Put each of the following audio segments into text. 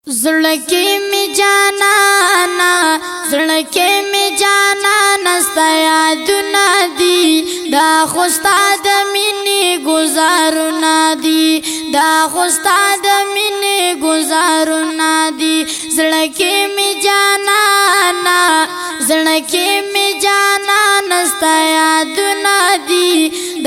زړکی می جانانا زړکی می جانانا ستا یادونه دي دا خو ستا د مینې ګزارونه دي دا خو ستا د مینې ګزارونه دي زړکی می جانانا زړکی می جانانا ستا یادونه دي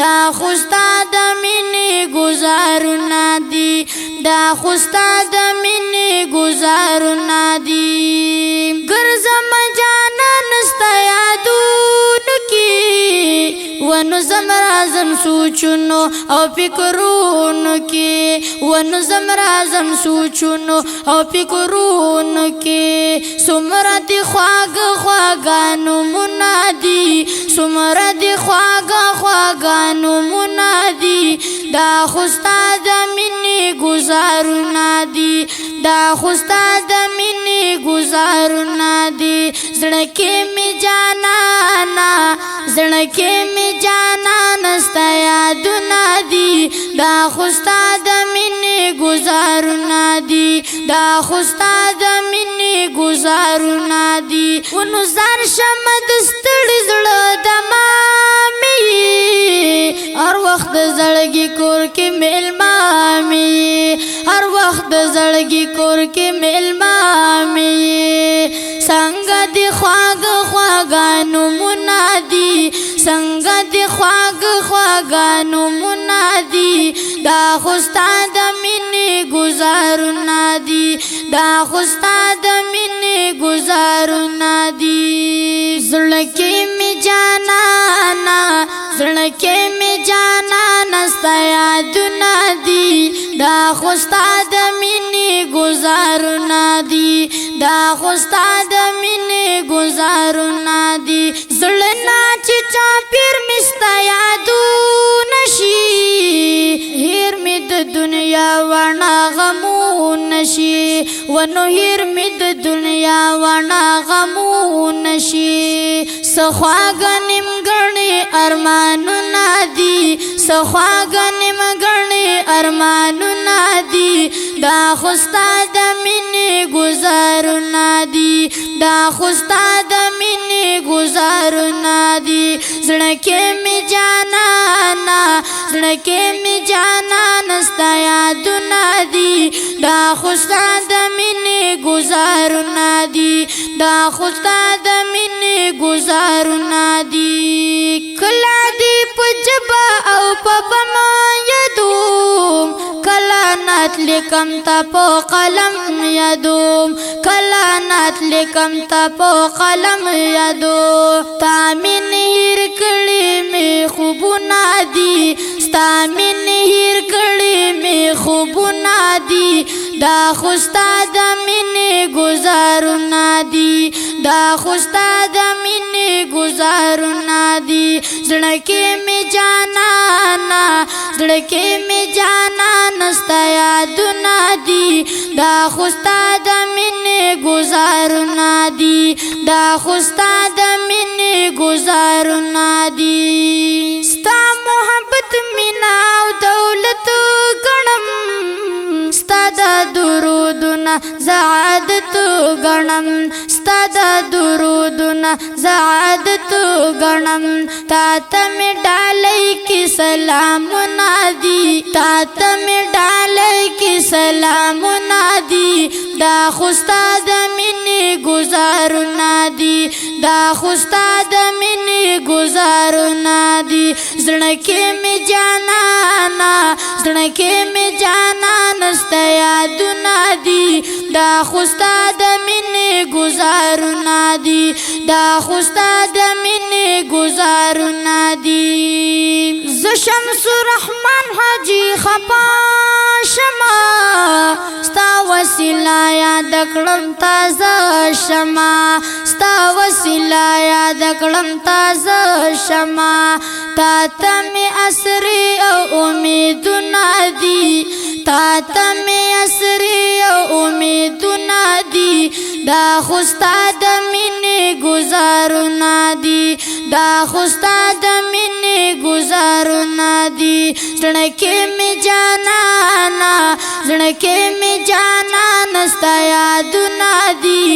دا خو ستا د مینې ګزارونه دي دا خو ستا د مینې گزارنا دی گرزم جانان ستا یادونو کی ونو زمرازم سوچونو او فکرونو کی ونو زمرازم سوچونو او فکرونو کی سمرا دی خواگ خواگانو منادی سمرا دی خواگ خواگانو منادی دا خوستا د مینې گزارونه دي دا خوستا د مینې گزارونه دي زړکی می جانانا زړکی می جانانا ستا یادونه دي دا خوستا د مینې گزارونه دي دا خوستا د مینې گزارونه دي ونو زار شم د ستړي زړه د مامي هر وخت د زړګي کور کې میلمه مې هر وخت د زړګي کور کې میلمه مې څنګه د خواږ خواږانو منادي څنګه د خواږ خواږانو منادي دا خو ستا د مینې ګزارونه دي دا خو ستا د مینې ګزارونه دي زړکی می جانانا زړکی می جانانا ستا یادونه دي دا خو ستا د مینې گزارونه دي دا خو ستا د مینې گزارونه دي زړه نه چې چاپېر مې ستا یادونه شي هیر مې د دنیا وړه غمونه شي ونو هیر مې د دنیا وړه غمونه شي څه خواږه نیمګړې ارمانونه دي څه خواږه نیمګړې ارمانونه دي دا خو ستا د مینې ګزارونه دي دا خو ستا د مینې ګزارونه دي زړکی می جانانا زړکی می جانانا ستا یادونه دي دا خو ستا د مینې ګزارونه دي دا خو ستا د مینې گزارونه دي کله دې په ژبه او په بما یادوم کله نعت لیکم تا په قلم یادوم کله نعت لیکم تا په قلم یادوم تا مینې هیر کړې مې خوبونه دي ستا مینې هیر کړې مې خوبونه دي دا خو ستا د مینې گزارونه دي دا خو ستا د مینې گزارونه دي زړکی می جانانا زړکی می جانانا ستا یادونه دي دا خو ستا د مینې گزارونه دي دا خو ستا د مینې گزارونه دي ستا محبت مینا او دولت ګڼم ستا د درودونه زه عادت ګڼم ستا د درودونه زه عادت ګڼم تا ته مې ډالۍ کې سلامونه دي تا ته مې ډالۍ کې سلامونه دي دا خو ستا د مینې ګزارونه دي دا خو ستا د مینې گزارونه دي زړکی می جانانا زړکی می جانانا ستا یادونه دي دا خو ستا د مینې گزارونه دي دا خو ستا د مینې گزارونه دي زه شمس الرحمن حاجي خپا شمه ستا وسیله یاد کړم تازه شمه ستا وسیله یاد کړم تازه شمه تا ته مې اسرې او امیدونه دي تا ته مې اسرې او امیدونه دي دا خوستا د مینې گزارونه دي دا خوستا د مینې گزارونه دي زړه کې مې جانانا زړه کې مې جانانا ستا یادونه دي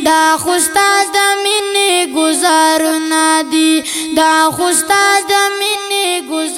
دا خوستا د مینې گزارونه دي دا خوستا د مینې گزارونه